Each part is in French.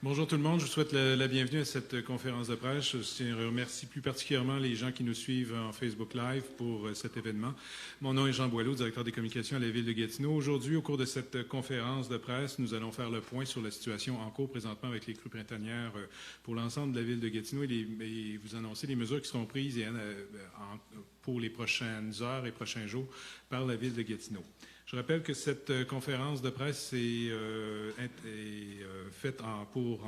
Bonjour tout le monde, je vous souhaite la bienvenue à cette conférence de presse. Je remercie plus particulièrement les gens qui nous suivent en Facebook Live pour cet événement. Mon nom est Jean Boileau, directeur des communications à la Ville de Gatineau. Aujourd'hui, au cours de cette conférence de presse, nous allons faire le point sur la situation en cours présentement avec les crues printanières pour l'ensemble de la Ville de Gatineau et vous annoncer les mesures qui seront prises pour les prochaines heures et prochains jours par la Ville de Gatineau. Je rappelle que cette conférence de presse est faite pour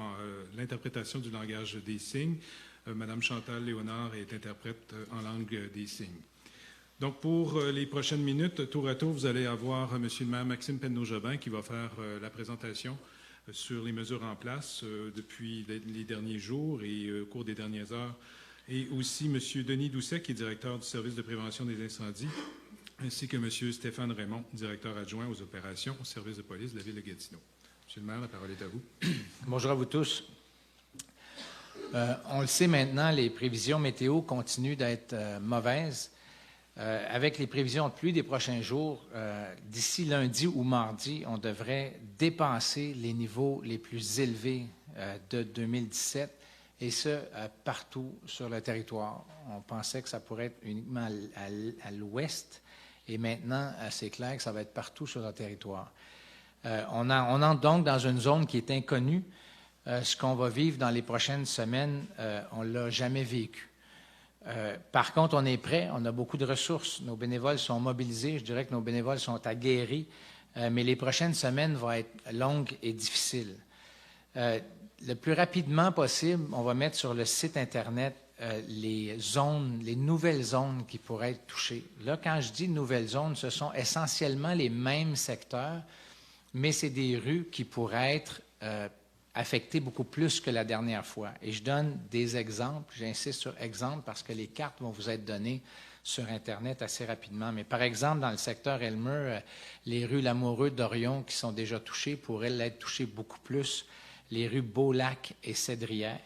l'interprétation du langage des signes. Madame Chantal Léonard est interprète en langue des signes. Donc, pour les prochaines minutes, tour à tour, vous allez avoir Monsieur le maire Maxime Penneau-Jobin qui va faire la présentation sur les mesures en place depuis les derniers jours et au cours des dernières heures. Et aussi Monsieur Denis Doucet, qui est directeur du service de prévention des incendies, ainsi que M. Stéphane Raymond, directeur adjoint aux opérations au service de police de la Ville de Gatineau. Monsieur le maire, la parole est à vous. Bonjour à vous tous. On le sait maintenant, les prévisions météo continuent d'être mauvaises. Avec les prévisions de pluie des prochains jours, d'ici lundi ou mardi, on devrait dépasser les niveaux les plus élevés de 2017, et ce, partout sur le territoire. On pensait que ça pourrait être uniquement à l'ouest, et maintenant, c'est clair que ça va être partout sur le territoire. On entre donc dans une zone qui est inconnue. Ce qu'on va vivre dans les prochaines semaines, on ne l'a jamais vécu. Par contre, on est prêt, on a beaucoup de ressources. Nos bénévoles sont mobilisés, je dirais que nos bénévoles sont aguerris, mais les prochaines semaines vont être longues et difficiles. Le plus rapidement possible, on va mettre sur le site Internet les nouvelles zones qui pourraient être touchées. Là, quand je dis nouvelles zones, ce sont essentiellement les mêmes secteurs, mais c'est des rues qui pourraient être affectées beaucoup plus que la dernière fois. Et je donne des exemples, j'insiste sur exemples parce que les cartes vont vous être données sur Internet assez rapidement. Mais par exemple, dans le secteur Elmer, les rues Lamoureux, Dorion qui sont déjà touchées pourraient l'être touchées beaucoup plus, les rues Beaulac et Cédrière.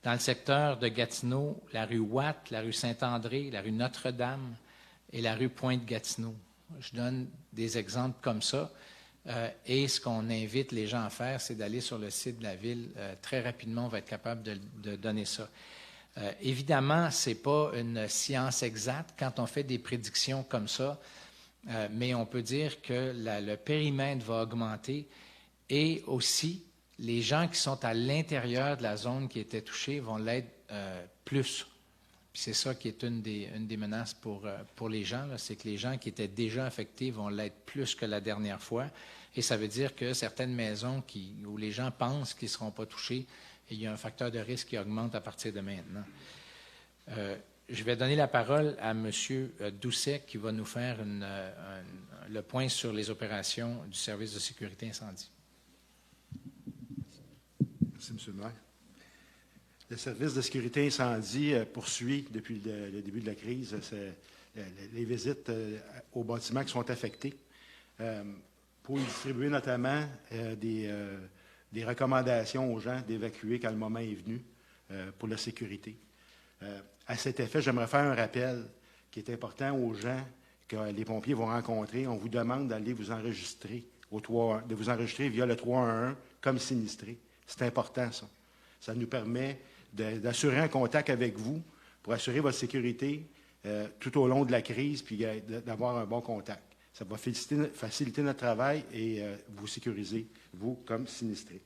Dans le secteur de Gatineau, la rue Watt, la rue Saint-André, la rue Notre-Dame et la rue Pointe-Gatineau. Je donne des exemples comme ça. Et ce qu'on invite les gens à faire, c'est d'aller sur le site de la Ville. Très rapidement, on va être capable de donner ça. Évidemment, ce n'est pas une science exacte quand on fait des prédictions comme ça, mais on peut dire que le périmètre va augmenter et aussi, les gens qui sont à l'intérieur de la zone qui était touchée vont l'être plus. Puis c'est ça qui est une des menaces pour les gens, c'est que les gens qui étaient déjà affectés vont l'être plus que la dernière fois. Et ça veut dire que certaines maisons où les gens pensent qu'ils ne seront pas touchés, il y a un facteur de risque qui augmente à partir de maintenant. Je vais donner la parole à M. Doucet qui va nous faire le point sur les opérations du service de sécurité incendie. Merci, M. le maire. Le service de sécurité incendie poursuit depuis le début de la crise les visites aux bâtiments qui sont affectés pour distribuer notamment des recommandations aux gens d'évacuer quand le moment est venu pour la sécurité. À cet effet, j'aimerais faire un rappel qui est important aux gens que les pompiers vont rencontrer. On vous demande d'aller vous enregistrer de vous enregistrer via le 311 comme sinistré. C'est important, ça. Ça nous permet d'assurer un contact avec vous pour assurer votre sécurité tout au long de la crise puis d'avoir un bon contact. Ça va faciliter notre travail et vous sécuriser, vous, comme sinistrés.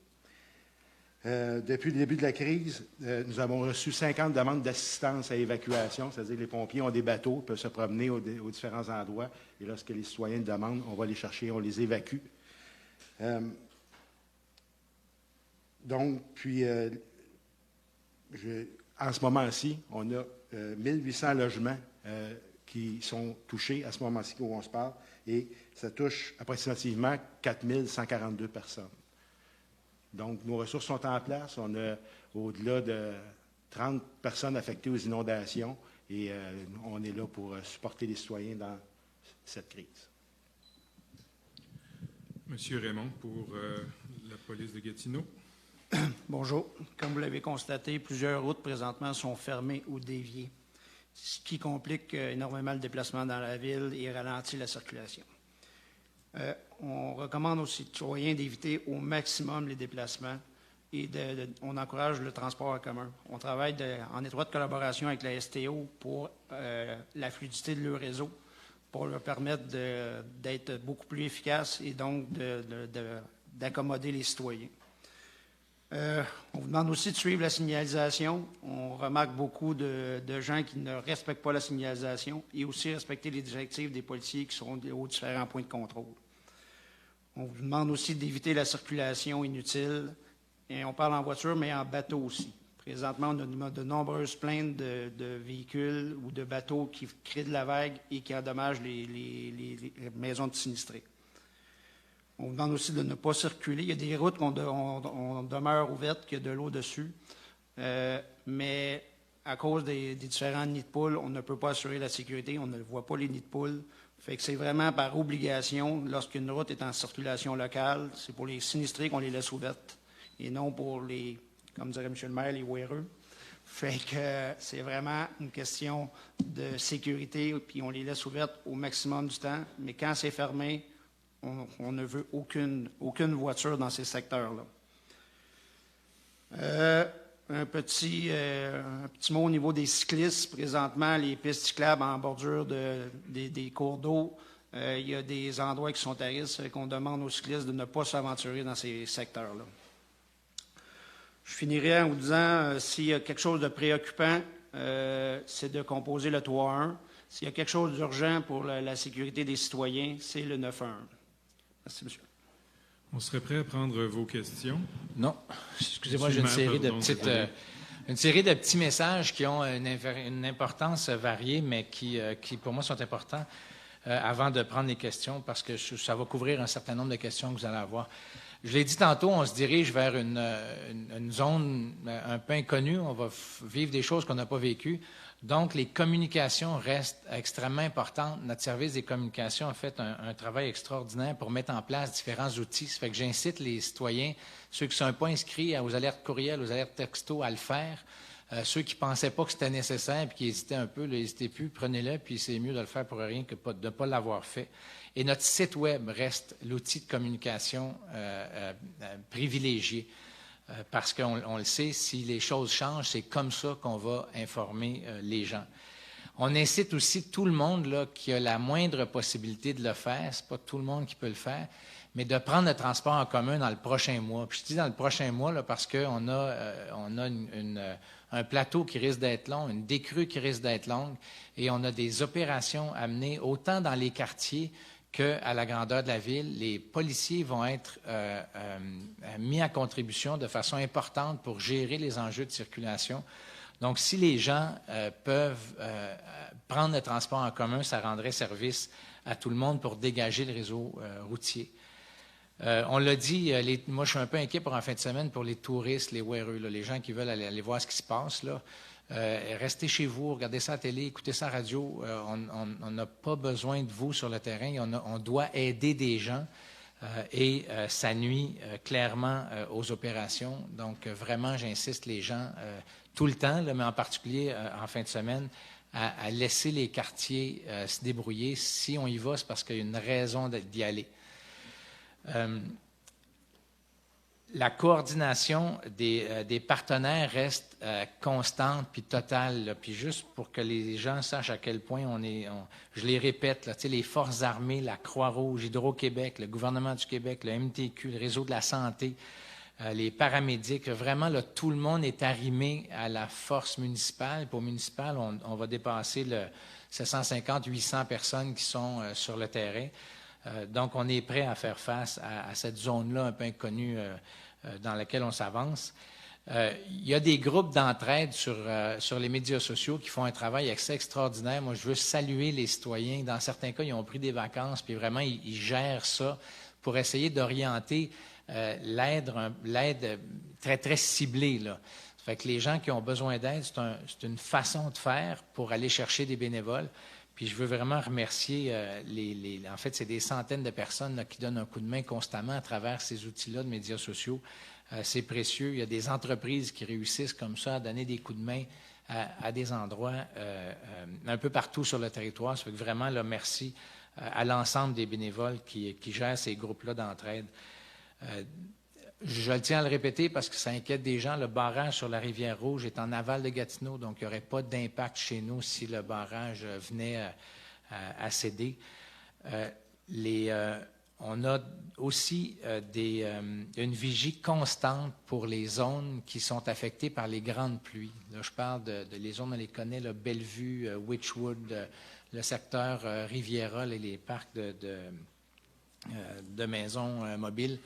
Depuis le début de la crise, nous avons reçu 50 demandes d'assistance à évacuation, c'est-à-dire que les pompiers ont des bateaux, peuvent se promener aux différents endroits, et lorsque les citoyens le demandent, on va les chercher, on les évacue. Donc, puis, en ce moment-ci, on a 1800 logements qui sont touchés à ce moment-ci où on se parle, et ça touche approximativement 4142 personnes. Donc, nos ressources sont en place. On a au-delà de 30 personnes affectées aux inondations, et on est là pour supporter les citoyens dans cette crise. Monsieur Raymond, pour la police de Gatineau. Bonjour. Comme vous l'avez constaté, plusieurs routes présentement sont fermées ou déviées, ce qui complique énormément le déplacement dans la ville et ralentit la circulation. On recommande aux citoyens d'éviter au maximum les déplacements et on encourage le transport en commun. On travaille en étroite collaboration avec la STO pour la fluidité de leur réseau, pour leur permettre d'être beaucoup plus efficace et donc d'accommoder les citoyens. On vous demande aussi de suivre la signalisation. On remarque beaucoup de gens qui ne respectent pas la signalisation et aussi respecter les directives des policiers qui sont aux différents points de contrôle. On vous demande aussi d'éviter la circulation inutile. Et on parle en voiture, mais en bateau aussi. Présentement, on a de nombreuses plaintes de véhicules ou de bateaux qui créent de la vague et qui endommagent les maisons de sinistrés. On vous demande aussi de ne pas circuler. Il y a des routes qu'on demeure ouvertes, qu'il y a de l'eau dessus. Mais à cause des différents nids de poules, on ne peut pas assurer la sécurité. On ne voit pas les nids de poules. Fait que c'est vraiment par obligation, lorsqu'une route est en circulation locale, c'est pour les sinistrés qu'on les laisse ouvertes et non pour les, comme dirait M. le maire, les ouéreux. Fait que c'est vraiment une question de sécurité, puis on les laisse ouvertes au maximum du temps. Mais quand c'est fermé, on ne veut aucune voiture dans ces secteurs-là. Un petit mot au niveau des cyclistes. Présentement, les pistes cyclables en bordure des cours d'eau, il y a des endroits qui sont à risque et qu'on demande aux cyclistes de ne pas s'aventurer dans ces secteurs-là. Je finirai en vous disant, s'il y a quelque chose de préoccupant, c'est de composer le 3-1. S'il y a quelque chose d'urgent pour la sécurité des citoyens, c'est le 9-1. Merci, monsieur. On serait prêt à prendre vos questions. Non. Excusez-moi, j'ai une série de petits messages qui ont une importance variée, mais qui, pour moi, sont importants avant de prendre les questions, parce que ça va couvrir un certain nombre de questions que vous allez avoir. Je l'ai dit tantôt, on se dirige vers une zone un peu inconnue. On va vivre des choses qu'on n'a pas vécues. Donc, les communications restent extrêmement importantes. Notre service des communications a fait un travail extraordinaire pour mettre en place différents outils. Ça fait que j'incite les citoyens, ceux qui ne sont pas inscrits aux alertes courriels, aux alertes texto, à le faire. Ceux qui ne pensaient pas que c'était nécessaire et qui hésitaient un peu, n'hésitez plus, prenez-le, puis c'est mieux de le faire pour rien que de ne pas l'avoir fait. Et notre site Web reste l'outil de communication privilégié. Parce qu'on le sait, si les choses changent, c'est comme ça qu'on va informer les gens. On incite aussi tout le monde là, qui a la moindre possibilité de le faire, ce n'est pas tout le monde qui peut le faire, mais de prendre le transport en commun dans le prochain mois. Puis je dis dans le prochain mois là, parce qu'on a un plateau qui risque d'être long, une décrue qui risque d'être longue, et on a des opérations à mener autant dans les quartiers qu'à la grandeur de la ville. Les policiers vont être mis à contribution de façon importante pour gérer les enjeux de circulation. Donc, si les gens peuvent prendre le transport en commun, ça rendrait service à tout le monde pour dégager le réseau routier. On l'a dit, moi je suis un peu inquiet pour en fin de semaine pour les touristes, les ouéreux, les gens qui veulent aller voir ce qui se passe, là. Restez chez vous, regardez ça à la télé, écoutez ça à la radio. On n'a pas besoin de vous sur le terrain. On doit aider des gens et ça nuit clairement aux opérations. Donc, vraiment, j'insiste les gens tout le temps, là, mais en particulier en fin de semaine, à laisser les quartiers se débrouiller. Si on y va, c'est parce qu'il y a une raison d'y aller. La coordination des partenaires reste constante puis totale. Là. Puis juste pour que les gens sachent à quel point je les répète, là, les Forces armées, la Croix-Rouge, Hydro-Québec, le gouvernement du Québec, le MTQ, le réseau de la santé, les paramédics, vraiment, là, tout le monde est arrimé à la force municipale. Pour municipal, on va dépasser 750-800 personnes qui sont sur le terrain. Donc, on est prêt à faire face à cette zone-là un peu inconnue dans laquelle on s'avance. Il y a des groupes d'entraide sur les médias sociaux qui font un travail assez extraordinaire. Moi, je veux saluer les citoyens. Dans certains cas, ils ont pris des vacances, puis vraiment, ils gèrent ça pour essayer d'orienter l'aide très, très ciblée, là. Ça fait que les gens qui ont besoin d'aide, c'est une façon de faire pour aller chercher des bénévoles. Puis je veux vraiment remercier en fait, c'est des centaines de personnes là, qui donnent un coup de main constamment à travers ces outils-là de médias sociaux. C'est précieux. Il y a des entreprises qui réussissent comme ça à donner des coups de main à des endroits un peu partout sur le territoire. Ça fait que vraiment, là, merci à l'ensemble des bénévoles qui gèrent ces groupes-là d'entraide. Je tiens à le répéter parce que ça inquiète des gens. Le barrage sur la rivière Rouge est en aval de Gatineau, donc il n'y aurait pas d'impact chez nous si le barrage venait à céder. On a aussi une vigie constante pour les zones qui sont affectées par les grandes pluies. Là, je parle les zones, on les connaît, là, Bellevue, Witchwood, le secteur Riviera, les parcs de maisons mobiles.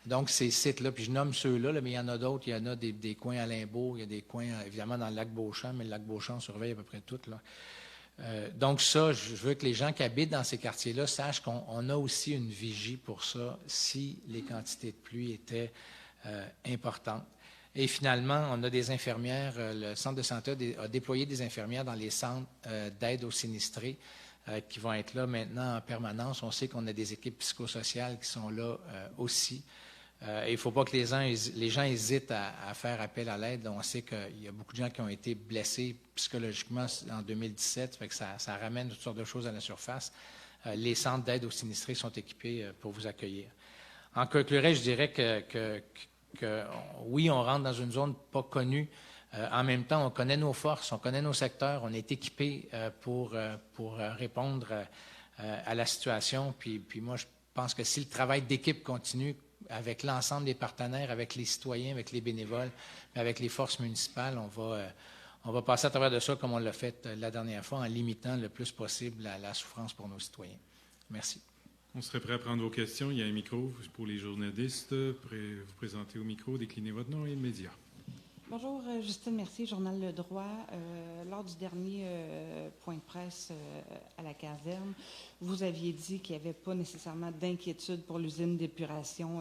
Donc, ces sites-là, puis je nomme ceux-là, mais il y en a d'autres. Il y en a des coins à Limbourg, il y a des coins, évidemment, dans le lac Beauchamp, mais le lac Beauchamp surveille à peu près tout, là. Donc ça, je veux que les gens qui habitent dans ces quartiers-là sachent qu'on a aussi une vigie pour ça si les quantités de pluie étaient importantes. Et finalement, on a des infirmières, le centre de santé a déployé des infirmières dans les centres d'aide aux sinistrés qui vont être là maintenant en permanence. On sait qu'on a des équipes psychosociales qui sont là aussi. Il ne faut pas que les gens hésitent à faire appel à l'aide. On sait qu'il y a beaucoup de gens qui ont été blessés psychologiquement en 2017, fait que ça ramène toutes sortes de choses à la surface. Les centres d'aide aux sinistrés sont équipés pour vous accueillir. En conclusion, je dirais que oui, on rentre dans une zone pas connue. En même temps, on connaît nos forces, on connaît nos secteurs, on est équipé pour répondre à la situation. Puis moi, je pense que si le travail d'équipe continue, avec l'ensemble des partenaires, avec les citoyens, avec les bénévoles, avec les forces municipales, on va passer à travers de ça comme on l'a fait la dernière fois, en limitant le plus possible la souffrance pour nos citoyens. Merci. On serait prêt à prendre vos questions. Il y a un micro pour les journalistes. Vous présentez au micro, déclinez votre nom et le média. Bonjour, Justine Mercier, Journal Le Droit. Lors du dernier point de presse à la caserne, vous aviez dit qu'il n'y avait pas nécessairement d'inquiétude pour l'usine d'épuration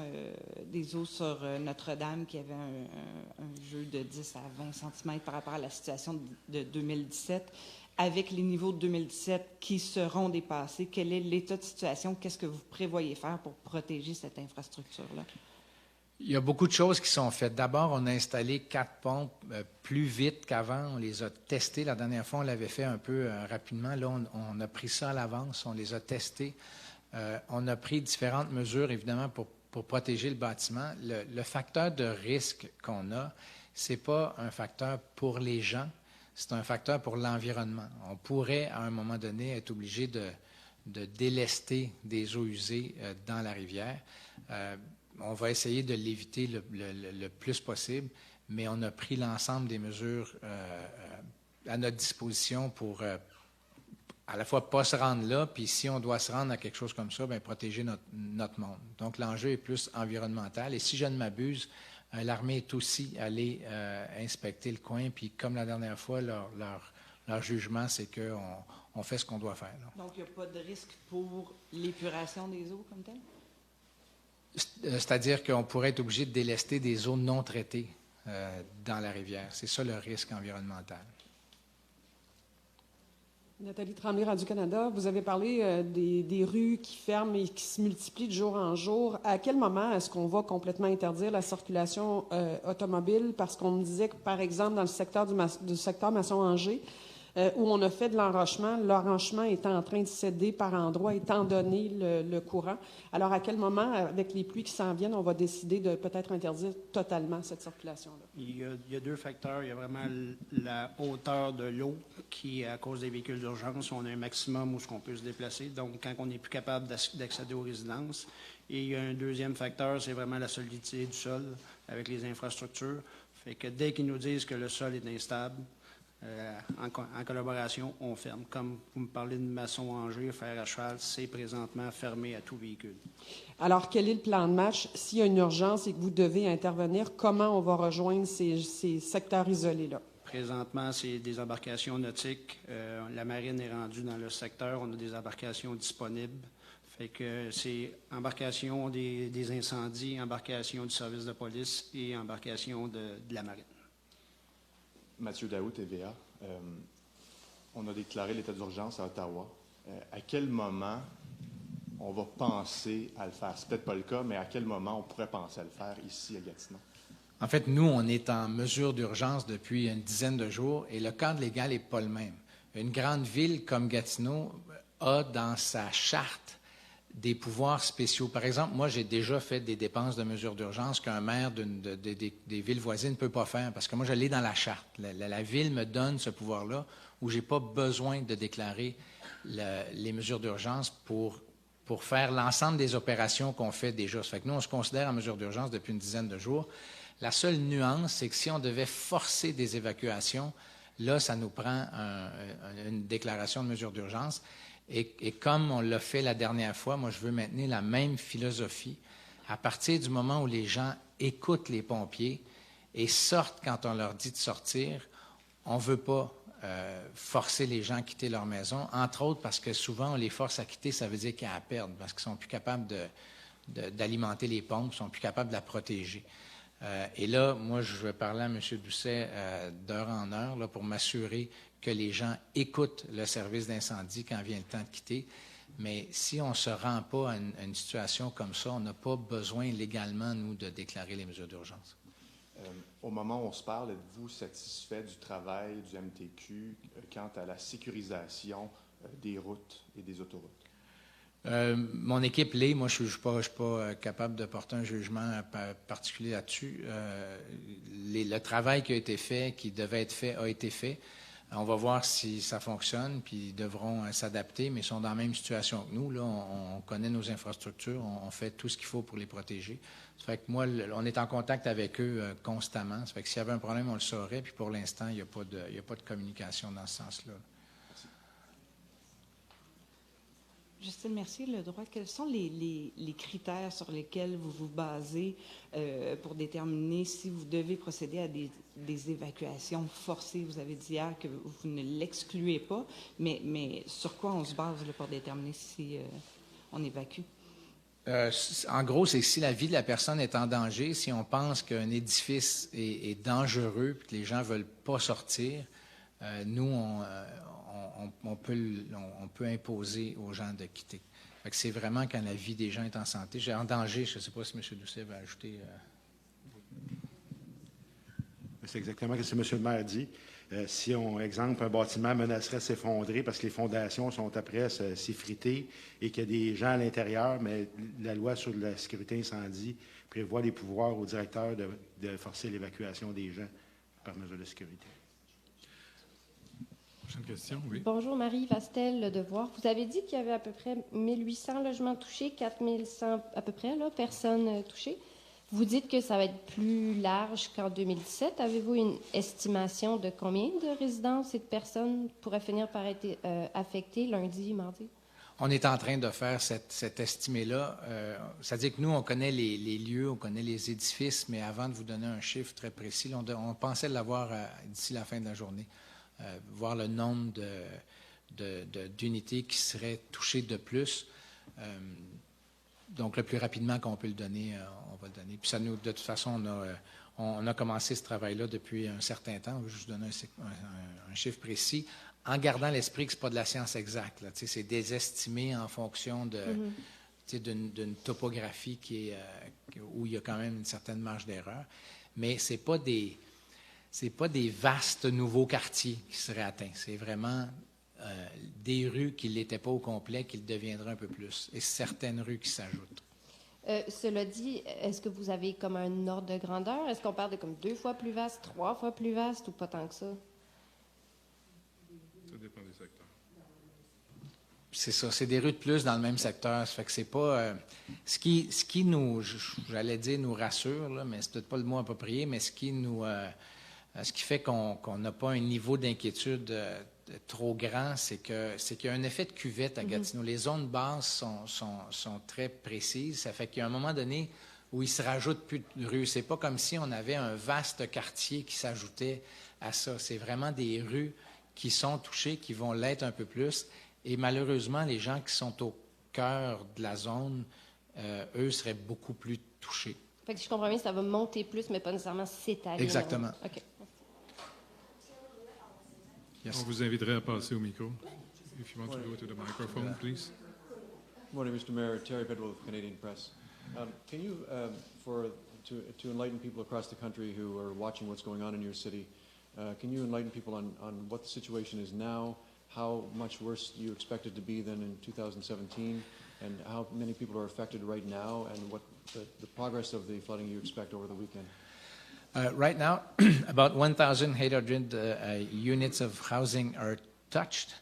des eaux sur Notre-Dame, qui avait un jeu de 10 à 20 cm par rapport à la situation de 2017. Avec les niveaux de 2017 qui seront dépassés, quel est l'état de situation? Qu'est-ce que vous prévoyez faire pour protéger cette infrastructure-là? Il y a beaucoup de choses qui sont faites. D'abord, on a installé 4 pompes plus vite qu'avant. On les a testées. La dernière fois, on l'avait fait un peu rapidement. Là, on a pris ça à l'avance. On les a testées. On a pris différentes mesures, évidemment, pour protéger le bâtiment. Le facteur de risque qu'on a, ce n'est pas un facteur pour les gens, c'est un facteur pour l'environnement. On pourrait, à un moment donné, être obligé de délester des eaux usées dans la rivière. On va essayer de l'éviter le plus possible, mais on a pris l'ensemble des mesures à notre disposition pour à la fois pas se rendre là, puis si on doit se rendre à quelque chose comme ça, bien, protéger notre monde. Donc l'enjeu est plus environnemental. Et si je ne m'abuse, l'armée est aussi allée inspecter le coin, puis comme la dernière fois, leur jugement, c'est qu'on fait ce qu'on doit faire, là. Donc il n'y a pas de risque pour l'épuration des eaux comme telle? C'est-à-dire qu'on pourrait être obligé de délester des eaux non traitées dans la rivière. C'est ça le risque environnemental. Nathalie Tremblay, Radio-Canada, vous avez parlé des rues qui ferment et qui se multiplient de jour en jour. À quel moment est-ce qu'on va complètement interdire la circulation automobile? Parce qu'on me disait que, par exemple, dans le secteur du secteur Masson-Angers, où on a fait de l'enrochement est en train de céder par endroits, étant donné le courant. Alors, à quel moment, avec les pluies qui s'en viennent, on va décider de peut-être interdire totalement cette circulation-là? Il y a 2 facteurs. Il y a vraiment la hauteur de l'eau qui, à cause des véhicules d'urgence, on a un maximum où on peut se déplacer. Donc, quand on n'est plus capable d'accéder aux résidences. Et il y a un deuxième facteur, c'est vraiment la solidité du sol avec les infrastructures. Fait que dès qu'ils nous disent que le sol est instable, en collaboration, on ferme. Comme vous me parlez de Masson-Angers, fer à cheval, c'est présentement fermé à tout véhicule. Alors, quel est le plan de match? S'il y a une urgence et que vous devez intervenir, comment on va rejoindre ces secteurs isolés-là? Présentement, c'est des embarcations nautiques. La marine est rendue dans le secteur. On a des embarcations disponibles. Fait que c'est embarcation des incendies, embarcation du service de police et embarcation de la marine. Mathieu Daou, TVA. On a déclaré l'état d'urgence à Ottawa. À quel moment on va penser à le faire? C'est peut-être pas le cas, mais à quel moment on pourrait penser à le faire ici à Gatineau? En fait, nous, on est en mesure d'urgence depuis une dizaine de jours et le cadre légal n'est pas le même. Une grande ville comme Gatineau a dans sa charte des pouvoirs spéciaux. Par exemple, moi, j'ai déjà fait des dépenses de mesures d'urgence qu'un maire des villes voisines ne peut pas faire, parce que moi, je l'ai dans la charte. La ville me donne ce pouvoir-là, où je n'ai pas besoin de déclarer les mesures d'urgence pour faire l'ensemble des opérations qu'on fait déjà. Ça fait que nous, on se considère en mesure d'urgence depuis une dizaine de jours. La seule nuance, c'est que si on devait forcer des évacuations, là, ça nous prend une déclaration de mesure d'urgence. Et comme on l'a fait la dernière fois, moi, je veux maintenir la même philosophie. À partir du moment où les gens écoutent les pompiers et sortent quand on leur dit de sortir, on ne veut pas forcer les gens à quitter leur maison, entre autres parce que souvent, on les force à quitter, ça veut dire qu'il y a à perdre, parce qu'ils ne sont plus capables d'alimenter les pompes, ils ne sont plus capables de la protéger. Et là, moi, je vais parler à M. Doucet d'heure en heure là, pour m'assurer que les gens écoutent le service d'incendie quand vient le temps de quitter. Mais si on ne se rend pas à une situation comme ça, on n'a pas besoin légalement, nous, de déclarer les mesures d'urgence. Au moment où on se parle, êtes-vous satisfait du travail du MTQ quant à la sécurisation des routes et des autoroutes? Mon équipe l'est. Moi, je ne suis pas capable de porter un jugement particulier là-dessus. Le travail qui a été fait, qui devait être fait, a été fait. On va voir si ça fonctionne, puis ils devront s'adapter, mais ils sont dans la même situation que nous. Là, on connaît nos infrastructures, on fait tout ce qu'il faut pour les protéger. Ça fait que moi, on est en contact avec eux constamment. Ça fait que s'il y avait un problème, on le saurait, puis pour l'instant, il n'y a pas de communication dans ce sens-là. Justine Mercier, le droit, quels sont les critères sur lesquels vous vous basez pour déterminer si vous devez procéder à des évacuations forcées? Vous avez dit hier que vous ne l'excluez pas, mais sur quoi on se base là, pour déterminer si on évacue? En gros, c'est si la vie de la personne est en danger, si on pense qu'un édifice est dangereux et que les gens ne veulent pas sortir, nous, on peut imposer aux gens de quitter. Fait que c'est vraiment quand la vie des gens est en santé. J'ai en danger, je ne sais pas si M. Doucet va ajouter. C'est exactement ce que M. le maire dit. Si, exemple, un bâtiment menacerait de s'effondrer parce que les fondations sont après s'effriter et qu'il y a des gens à l'intérieur, mais la loi sur la sécurité incendie prévoit les pouvoirs au directeur de forcer l'évacuation des gens par mesure de sécurité. Prochaine question, oui. Bonjour, Marie Vastel, Le Devoir. Vous avez dit qu'il y avait à peu près 1800 logements touchés, 4100 à peu près, là, personnes touchées. Vous dites que ça va être plus large qu'en 2017. Avez-vous une estimation de combien de résidences et de personnes pourraient finir par être affectées lundi, mardi? On est en train de faire cette estimée-là. C'est-à-dire que nous, on connaît les lieux, on connaît les édifices, mais avant de vous donner un chiffre très précis, on pensait l'avoir d'ici la fin de la journée. Voir le nombre d'unités qui seraient touchées de plus. Donc, le plus rapidement qu'on peut le donner, on va le donner. Puis ça nous, de toute façon, on a commencé ce travail-là depuis un certain temps. Je vais vous donner un chiffre précis, en gardant l'esprit que ce n'est pas de la science exacte. C'est désestimé en fonction d'une topographie où il y a quand même une certaine marge d'erreur. Mais ce n'est pas des vastes nouveaux quartiers qui seraient atteints. C'est vraiment des rues qui ne l'étaient pas au complet, qui le deviendraient un peu plus, et certaines rues qui s'ajoutent. Cela dit, est-ce que vous avez comme un ordre de grandeur? Est-ce qu'on parle de comme 2 fois plus vaste, 3 fois plus vaste, ou pas tant que ça? Ça dépend des secteurs. C'est ça, c'est des rues de plus dans le même secteur. Ça fait que c'est pas... ce qui nous, j'allais dire, nous rassure, là, mais c'est peut-être pas le mot approprié, mais ce qui fait qu'on n'a pas un niveau d'inquiétude trop grand, c'est qu'il y a un effet de cuvette à Gatineau. Les zones basses sont très précises. Ça fait qu'il y a un moment donné où il se rajoute plus de rues. C'est pas comme si on avait un vaste quartier qui s'ajoutait à ça. C'est vraiment des rues qui sont touchées, qui vont l'être un peu plus. Et malheureusement, les gens qui sont au cœur de la zone, eux, seraient beaucoup plus touchés. Fait que si je comprends bien, ça va monter plus, mais pas nécessairement s'étaler. Exactement. OK. Yes. On vous inviterait à passer au micro. If you want to go to the microphone, please. Good morning, Mr. Mayor. Terry Bedwell of Canadian Press. Can you, to enlighten people across the country who are watching what's going on in your city, can you enlighten people on what the situation is now, how much worse you expect it to be than in 2017, and how many people are affected right now, and what the progress of the flooding you expect over the weekend? Right now, about 1,800 units of housing are touched,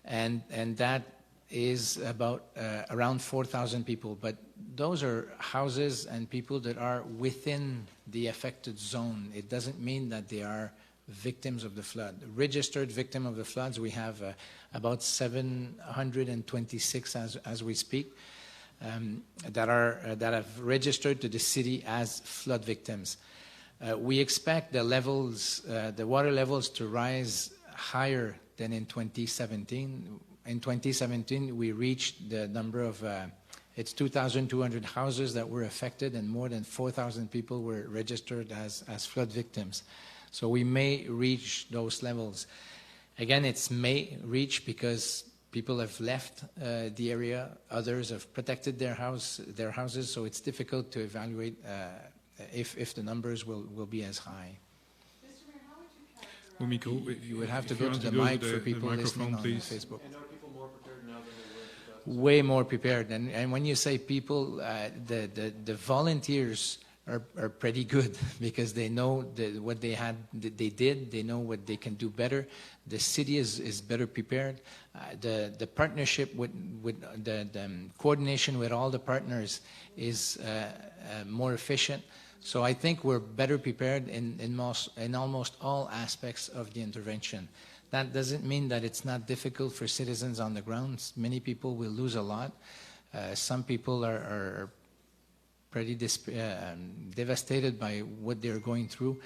and that is about around 4,000 people. But those are houses and people that are within the affected zone. It doesn't mean that they are victims of the flood. Registered victim of the floods, we have about 726 as we speak, that have registered to the city as flood victims. We expect the water levels to rise higher than in 2017. In 2017, we reached the number of, it's 2,200 houses that were affected, and more than 4,000 people were registered as flood victims. So we may reach those levels. Again, it's may reach because people have left the area, others have protected their houses, so it's difficult to evaluate if the numbers will be as high. Au micro. You would have to If go you to want the mic to for the people microphone, listening on please. Facebook. And are people more prepared now than they were in 2017? Way more prepared. And when you say people, the volunteers are pretty good because they know what they did, they know what they can do better. The city is better prepared. The partnership with the coordination with all the partners is more efficient. So I think we're better prepared in almost all aspects of the intervention. That doesn't mean that it's not difficult for citizens on the ground. Many people will lose a lot. Some people are pretty devastated by what they're going through.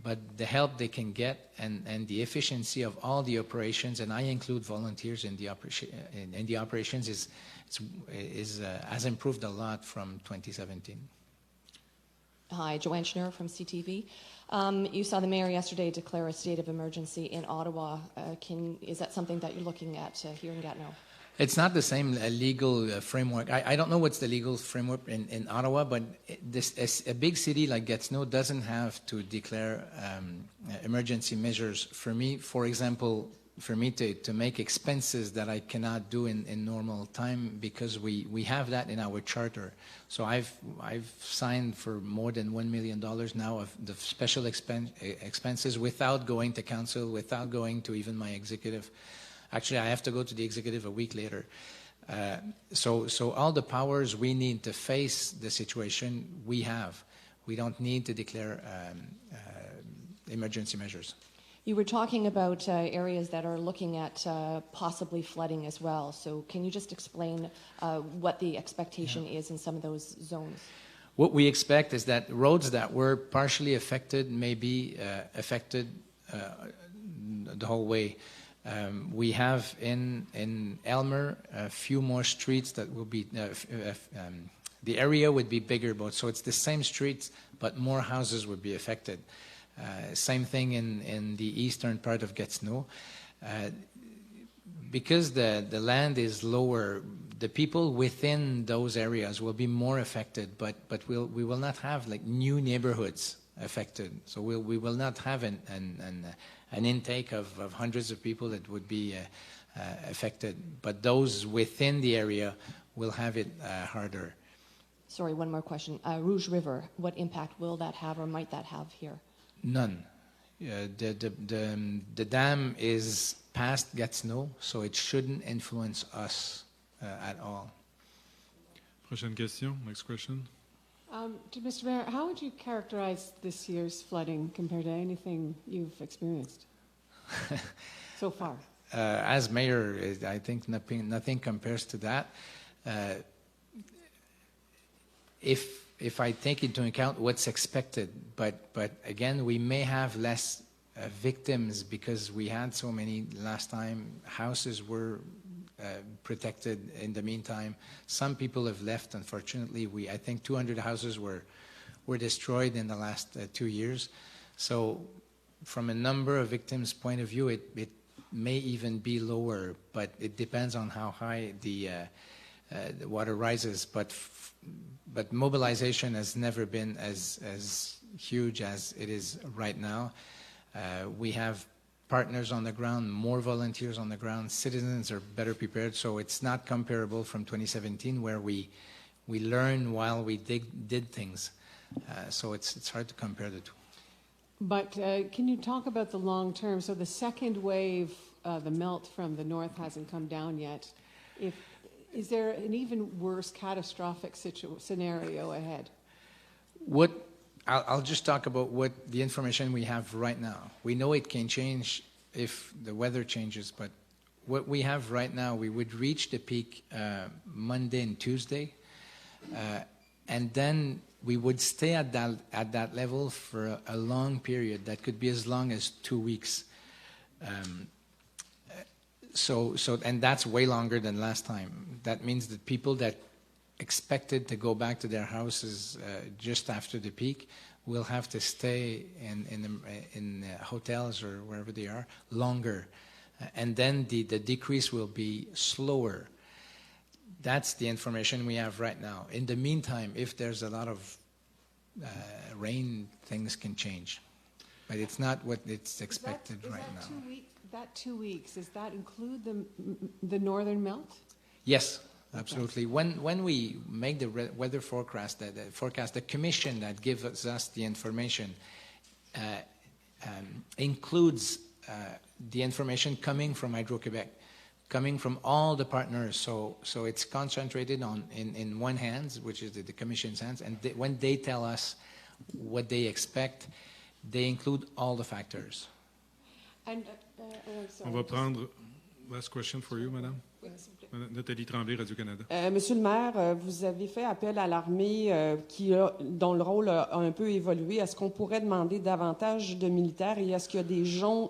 But the help they can get and the efficiency of all the operations, and I include volunteers in the operations, has improved a lot from 2017. Hi, Joanne Schnur from CTV. You saw the mayor yesterday declare a state of emergency in Ottawa. Is that something that you're looking at here in Gatineau? It's not the same legal framework. I don't know what's the legal framework in Ottawa, but a big city like Gatineau doesn't have to declare emergency measures. For me, for example, for me to make expenses that I cannot do in normal time because we have that in our charter. So I've signed for more than $1 million now of the special expenses without going to council, without going to even my executive. Actually, I have to go to the executive a week later. So all the powers we need to face the situation, we have. We don't need to declare emergency measures. You were talking about areas that are looking at possibly flooding as well. So can you just explain what the expectation is in some of those zones? What we expect is that roads that were partially affected may be affected the whole way. We have in Elmer a few more streets that will be, the area would be bigger, so it's the same streets, but more houses would be affected. Same thing in the eastern part of Gatineau. Because the land is lower, the people within those areas will be more affected, but we will not have like new neighborhoods affected. So we will not have an intake of hundreds of people that would be affected, but those within the area will have it harder. Sorry, one more question. Rouge River, what impact will that have or might that have here? None. The dam is past Gatineau, so it shouldn't influence us at all. Prochaine question. Next question. Mr. Mayor, how would you characterize this year's flooding compared to anything you've experienced so far? As mayor, I think nothing compares to that. If I take into account what's expected, but again, we may have less victims because we had so many last time. Houses were protected in the meantime. Some people have left, unfortunately. I think 200 houses were destroyed in the last 2 years. So from a number of victims' point of view, it may even be lower, but it depends on how high the water rises. But mobilization has never been as huge as it is right now. We have partners on the ground, more volunteers on the ground. Citizens are better prepared, so it's not comparable from 2017 where we learn while we did things. So it's hard to compare the two. But can you talk about the long term? So the second wave, the melt from the north hasn't come down yet. Is there an even worse catastrophic scenario ahead? I'll just talk about what the information we have right now. We know it can change if the weather changes, but what we have right now, we would reach the peak Monday and Tuesday, and then we would stay at that level for a long period. That could be as long as 2 weeks. And that's way longer than last time. That means that people that expected to go back to their houses just after the peak will have to stay in hotels or wherever they are longer. And then the decrease will be slower. That's the information we have right now. In the meantime, if there's a lot of rain, things can change. But it's not what it's expected right now. That 2 weeks, does that include the northern melt? Yes, absolutely. When we make the weather forecast, the commission that gives us the information includes the information coming from Hydro-Québec, coming from all the partners. So it's concentrated in one hands, which is the commission's hands, and when they tell us what they expect, they include all the factors. On va prendre last question for you, Madame. Nathalie Tremblay, Radio-Canada. Monsieur le maire, vous avez fait appel à l'armée dont le rôle a un peu évolué. Est-ce qu'on pourrait demander davantage de militaires et est-ce qu'il y a des zones,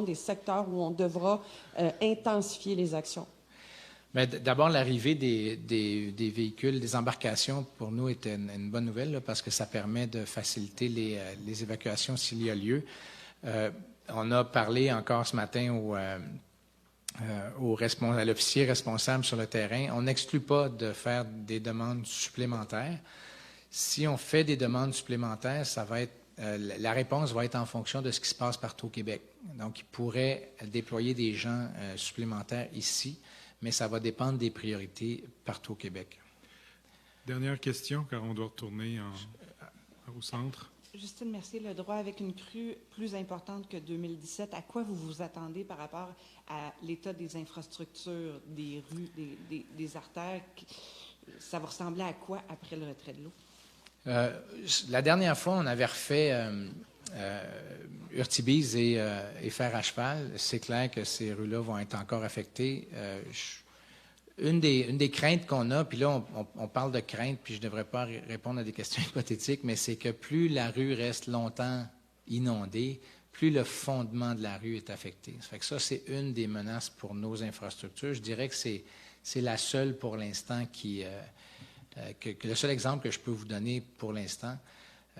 des secteurs où on devra intensifier les actions? Mais d'abord, l'arrivée des véhicules, des embarcations, pour nous, est une bonne nouvelle là, parce que ça permet de faciliter les évacuations s'il y a lieu. On a parlé encore ce matin à l'officier responsable sur le terrain. On n'exclut pas de faire des demandes supplémentaires. Si on fait des demandes supplémentaires, ça va être la réponse va être en fonction de ce qui se passe partout au Québec. Donc, il pourrait déployer des gens supplémentaires ici, mais ça va dépendre des priorités partout au Québec. Dernière question, car on doit retourner au centre. Justine Mercier-Ledroit, avec une crue plus importante que 2017, à quoi vous vous attendez par rapport à l'état des infrastructures, des rues, des artères? Ça va ressembler à quoi après le retrait de l'eau? La dernière fois, on avait refait Urtibise et Fer à cheval. C'est clair que ces rues-là vont être encore affectées. Une des craintes qu'on a, puis là, on parle de crainte, puis je ne devrais pas répondre à des questions hypothétiques, mais c'est que plus la rue reste longtemps inondée, plus le fondement de la rue est affecté. Ça fait que ça, c'est une des menaces pour nos infrastructures. Je dirais que c'est la seule pour l'instant que le seul exemple que je peux vous donner pour l'instant,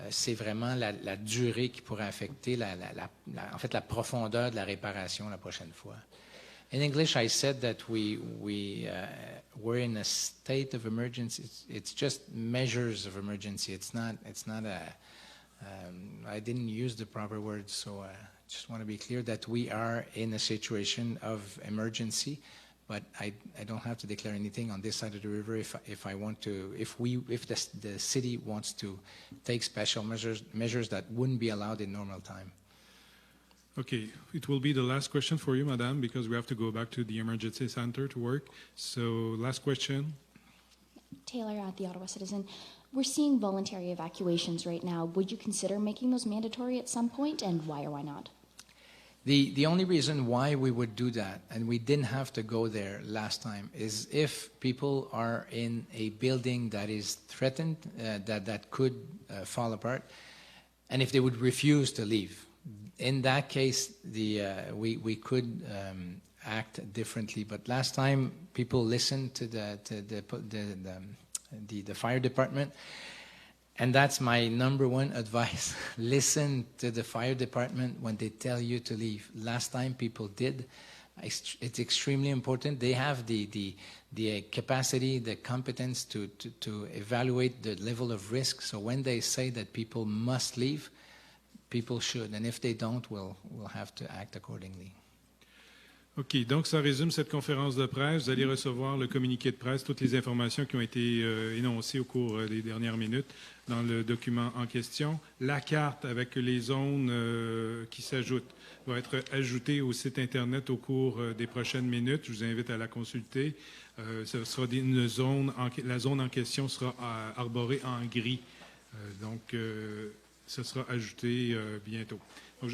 c'est vraiment la durée qui pourrait affecter en fait, la profondeur de la réparation la prochaine fois. In English, I said that we were in a state of emergency. It's just measures of emergency. It's not I didn't use the proper words, so I just want to be clear that we are in a situation of emergency, but I don't have to declare anything on this side of the river if the city wants to take special measures that wouldn't be allowed in normal time. Okay, it will be the last question for you, Madame, because we have to go back to the emergency center to work. So, last question. Taylor at the Ottawa Citizen. We're seeing voluntary evacuations right now. Would you consider making those mandatory at some point, and why or why not? The only reason why we would do that, and we didn't have to go there last time, is if people are in a building that is threatened, that could fall apart, and if they would refuse to leave. In that case, we could act differently. But last time, people listened to the fire department, and that's my number one advice. Listen to the fire department when they tell you to leave. Last time, people did. It's extremely important. They have the capacity, the competence to evaluate the level of risk. So when they say that people must leave, people should. And if they don't, we'll have to act accordingly. OK. Donc, ça résume cette conférence de presse. Vous allez recevoir le communiqué de presse, toutes les informations qui ont été énoncées au cours des dernières minutes dans le document en question. La carte avec les zones qui s'ajoutent va être ajoutée au site Internet au cours des prochaines minutes. Je vous invite à la consulter. Ce sera la zone en question sera arborée en gris. Donc, ce sera ajouté bientôt. Donc,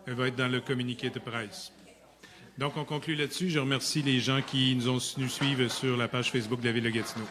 elle va être dans le communiqué de presse. Donc, on conclut là-dessus. Je remercie les gens qui nous ont suivis sur la page Facebook de la Ville de Gatineau.